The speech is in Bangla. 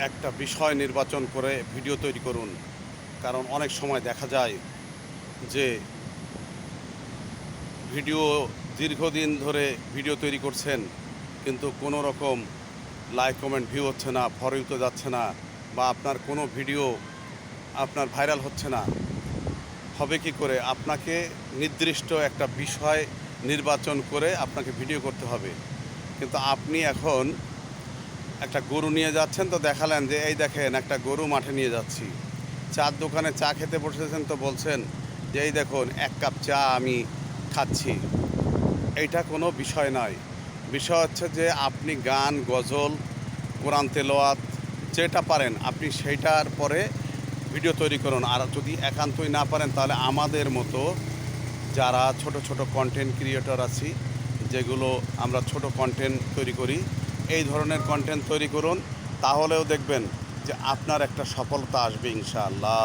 একটা বিষয় নির্বাচন করে ভিডিও তৈরি করুন। কারণ অনেক সময় দেখা যায় যে ভিডিও দীর্ঘদিন ধরে ভিডিও তৈরি করছেন, কিন্তু কোনো রকম লাইক কমেন্ট ভিউ হচ্ছে না, ফর ইউতে যাচ্ছে না, বা আপনার কোনো ভিডিও আপনার ভাইরাল হচ্ছে না। হবে কি করে? আপনাকে নির্দিষ্ট একটা বিষয় নির্বাচন করে আপনাকে ভিডিও করতে হবে। কিন্তু আপনি এখন একটা গরু নিয়ে যাচ্ছেন, তো দেখালেন যে এই দেখেন একটা গরু মাঠে নিয়ে যাচ্ছি। চার দোকানে চা খেতে বসেছেন, তো বলছেন যে এই দেখুন ১ কাপ চা আমি খাচ্ছি। এইটা কোনো বিষয় নয়। বিষয় হচ্ছে যে আপনি গান, গজল, কোরআন তেলাওয়াত যেটা পারেন আপনি সেইটার পরে ভিডিও তৈরি করুন। আর যদি একান্তই না পারেন, তাহলে আমাদের মতো যারা ছোট ছোট কন্টেন্ট ক্রিয়েটর আছি, যেগুলো আমরা ছোট কন্টেন্ট তৈরি করি, এই ধরনের কন্টেন্ট তৈরি করুন। তাহলেও দেখবেন যে আপনার একটা সফলতা আসবে ইনশাআল্লাহ।